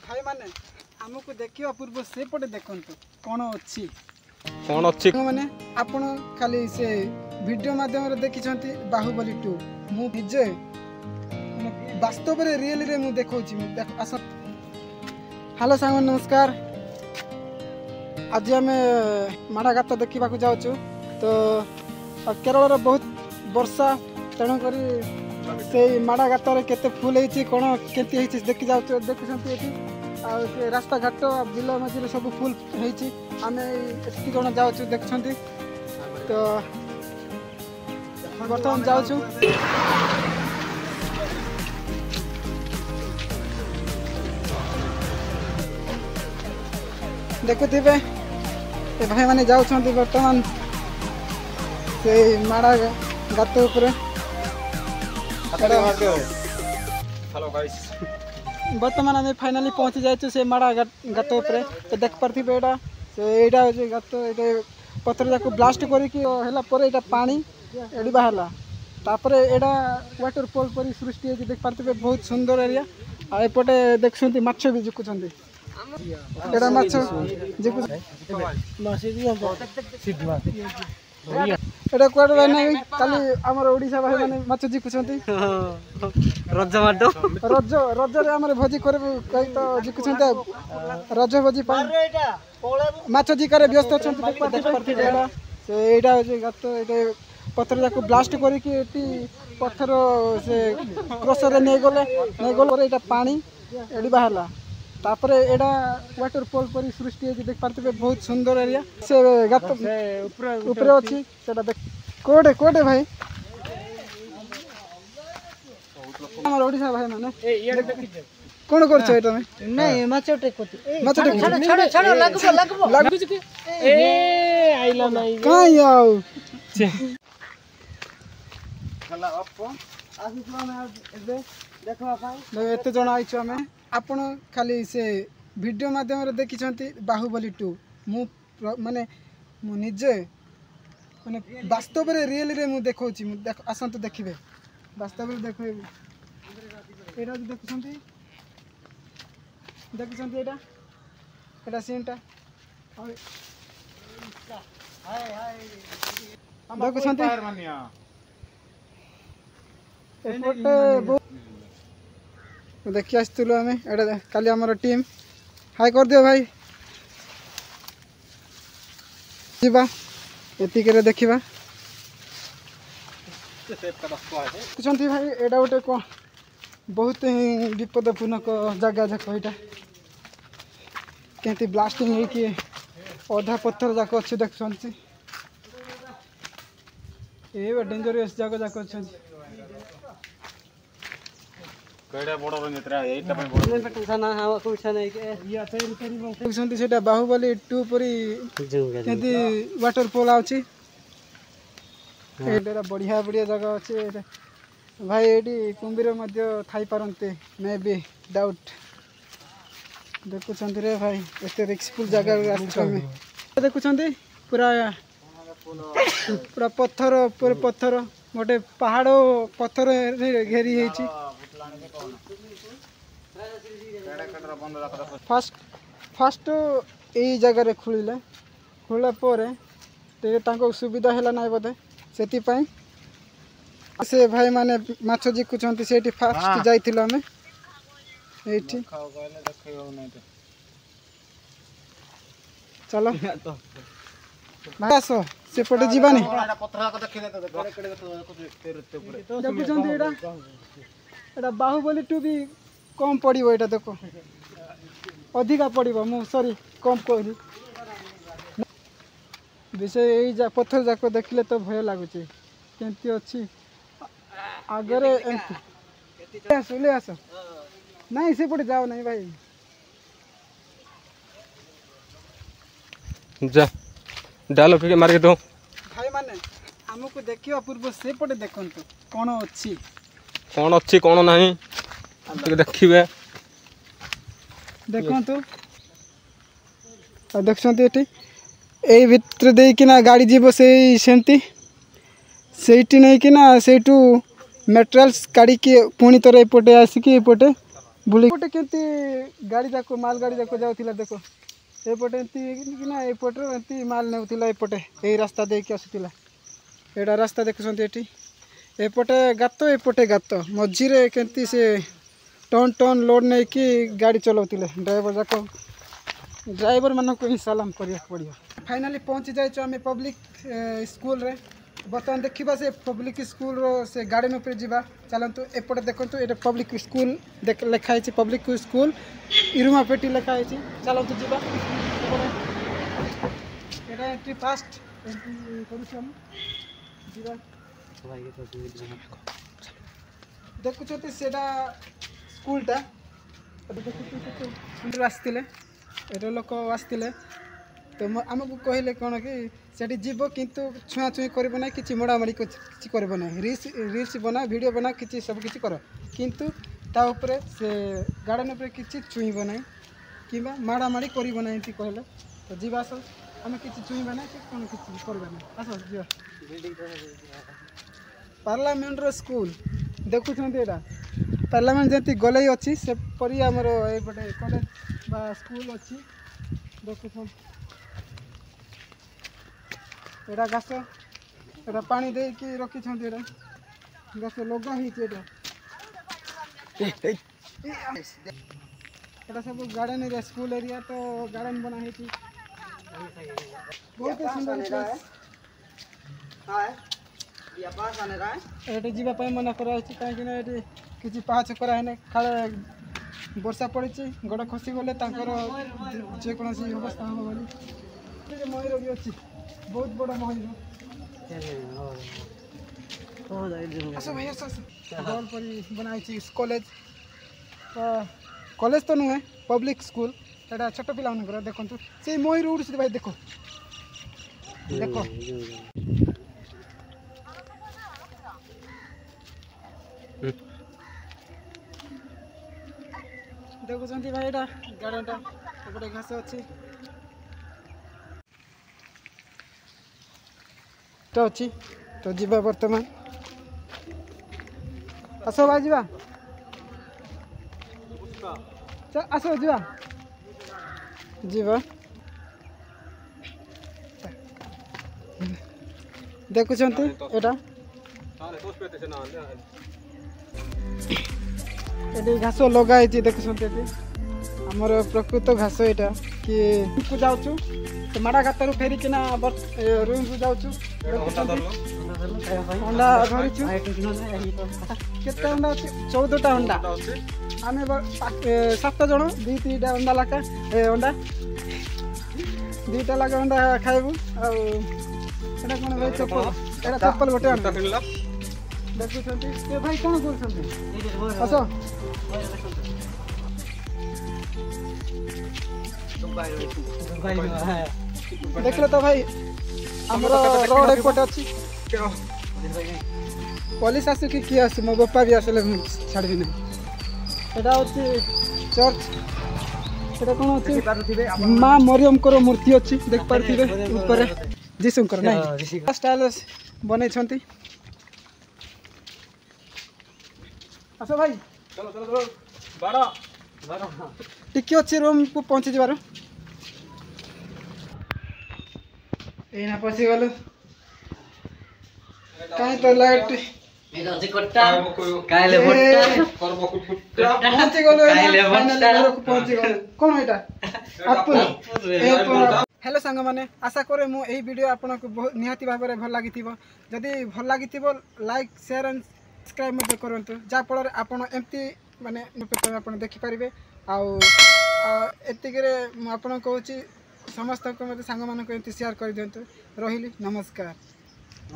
भाई माने हमको देखिवा पूर्व सेपटे देखंतु कोन अछि माने आपण खाली से वीडियो माध्यम रे देखिछंती बाहुबली 2 मु निजे वास्तव रे रियल रे मु देखौची आस हेलो सांग नमस्कार। आज आम माड़ाघाट देखा जाऊँ तो केरल रे बहुत वर्षा तेणुक से माड़ाघाट केते फुल होती कौन केती देखी जाऊँ देखुं ये रास्ता घाट बिल मझे सब फुल होती आम एति जन जाऊँ देखुं तो बर्तमान जाऊँ देखुथे भाई मैंने जाऊँ बर्तमान से माड़ा गात बर्तमान आम फाइनाली पहुँची जाइए से माड़ा गात तो देख पारे यहाँ से यहाँ हूँ गात ये पथर जाक ब्लास्ट कर पानी एड़ी बाहर तापर यहाँ वाटरफॉल पर सृष्टि होती देख पारे बहुत सुंदर एरिया आएपटे देखुं माछ भी झुकुंट एटा माछ एटा कुआडे भाई नहीं काली हमर ओडिसा भाई माने माछ जिकुछंती रज माडो रज रज रे हमर भोजी करे कई तो जिकुछंती रज भोजी पा माछ जिकारे व्यस्त छंती देख पारथि एटा से एटा जे गात एटा पत्थर जाको ब्लास्ट करी कि एटी पत्थर से क्रसर नै गले एटा पानी एडी बाहरला तापर एड़ा वाटरफॉल पर सृष्टि होती देख पारे बहुत सुंदर एरिया से गात ऊपर अच्छी देख कोडे कोडे भाई हमर ओडिसा भाई माने कोन करछ एटा में नहीं माछटे कोती माछटे छड़ छड़ लागबो ए आइला नहीं काई आउ चला अपो आसी तो ना एबे देखवा भाई एते जण आइछ हमें आपण खाली से वीडियो माध्यम रे देखिछंती बाहुबली 2 मु माने मु निजे माने वास्तव रे रियल रे मु देखौची मु आसंत देखिबे वास्तव रे देखबे एटा देखिछंती एटा सीनटा हाय हाय देखिछंती एपटे देखी आसलु आम एटा काली आमर टीम हाय कर दियो भाई जीवा एतिक देखा भाई एटा गोटे कौन बहुत ही विपदपूर्ण जगह जाक यहाँ केमती ब्लास्टिंग होगी अधा पत्थर जाक अच्छे देखुं ये डेंजरियस जगह जाक अच्छा बाहुबली 2 परी वाटरफॉल आउची बढ़िया बढ़िया जगह अच्छे भाई ये कुंभीर थी पारते मे बी डाउट देखुं रे भाई एत रिस्कफुल जगह देखुं पूरा पूरा पत्थर पूरे पत्थर गोटे पहाड़ पत्थर घेरी है फास्ट यही जगह खोलिले खोला पर सुविधा है ना बोधे से भाई माने माछ जिकुंट से फास्ट जाइल आम चलो भाई आस सेपटे जीवानी देखुं बाहुबली 2 भी कम पड़ो यहाँ देख अधिका पड़ो मु सॉरी कम कहली विषय यही पत्थर जाक देखले तो भय लगुच केमती अच्छी आगरे ले आस नहीं सेपटे जाओ नहीं भाई जा डालो के मार के दो भाई माने हमको देखिवा पूर्व सेपटे देखंतु कोन अच्छी कौन नहीं देखिए देखंतु देखते ये यही भितर देकिना गाड़ी जीव से सेमती नहीं कि ना से मटेरियल्स काढ़ी पुणी थर एपटे आसिक एपटे बुली पटे केमती गाड़ी जाको माल गाड़ी जाको जाउथिला देखो एपटे एमती कि ना एपटे एमती माल नेउथिला एपटे एई रास्ता दे के आसुथिला एडा रास्ता देखुछन्ती एटी एपटे गात मझिरे केमती से टन टन लोड नहीं कि गाड़ी चलाउथिले ड्राइवर मानक ही सलाम करिया पड़ियो फाइनली पहुंची जाइछो आमे पब्लिक स्कूल रे बर्तमान देखा से पब्लिक स्कूल रो से गार्डन ऊपर जीवा चलतु एपटे देखु ये पब्लिक स्कूल लिखाई पब्लिक स्कूल इरुमापेटी लिखाई चलतु जीवा एंट्री फास्ट देखुं सेटा स्कूलटा आसते एटा लोक आसते तो आमको कहले कौन कि सेठी जीव किंतु छुआ छुई करब ना कि मोड़ामोड़ी किसी करब ना रील्स बना वीडियो बना कि सब किसी कर किंतु ता उपरे से गार्डन उपरे किसी छुईब ना कि माड़ामाड़ी करब ना एमती कहले तो जीवा आस आम कि छुईब ना कि कौन किसी करब ना आस जीवा पार्लियामेंट रो स्कूल देखुं एटा पार्लियामेंट जमी गले अच्छी से परी आमर एपटे कॉलेज बा स्कूल अच्छी देखुं एटा घास एटा पानी दे कि रखी घास लगा एटा सब गार्डन एरिया स्कूल एरिया तो गार्डन बना बहुत ही सुंदर ये जीवाई मना कराई कहीं किसी पाहाच कराए खाले वर्षा पड़ी गोड़ खसी गले जेकोसी अवस्था हम बोली मयूर भी अच्छी बहुत बड़ा मयूर गोल पर बनाई कॉलेज कॉलेज तो नुहे पब्लिक स्कूल एटा छोट पिला देखु से मयूर उड़ी भाई देख देख देखुं भाई एटा गार्डनटा गोटे घास अच्छी अच्छी तो जीवा बर्तमान आस भाई जीवा आस जीवा जीवा देखुं एटा ये घास लगाई देखुं आमर प्रकृत घास यहाँ कि जाऊँ तो माड़ा घातर फेरिकिना रूम को जाऊँ अंडा धरीचु केते अंडा अच्छे 14टा अंडा आम 7 जन 2-3टा अंडा लाखा अंडा 2टा लाखा अंडा खाइबू आटा कौन भाई चप्पल एटा चप्पल गोटे अंडा देखुं भाई कौन कर आस देख तो भाई आमर रोड एपटे अच्छी पुलिस आस कि किए आस मो बापा भी आसले छाड़ी ना यहाँ हूँ चर्च एटा कौन अच्छी माँ मरियम को मूर्ति अच्छी देख पारे ऊपर जीशुकर ना स्टाइल बन आस भाई टिके अच्छी रूम को पहुँची जबार एना पसी गलो कहीं तो लाइट पहुँची गलो पहुँची गलो कौन एटा हेलो सांग मैंने आशा करे मु एही वीडियो आपन को बहुत निहाती भाव में भल लगी जदि भल लगी लाइक शेयर एंड सब्सक्राइब मत करंतु जा फल आपन एमती माने आपन देखि परिबे आउ एतिकरे मु आपन कहूची समस्त को मते सांग मान को एमती शेयर कर दियंतु रहिली नमस्कार।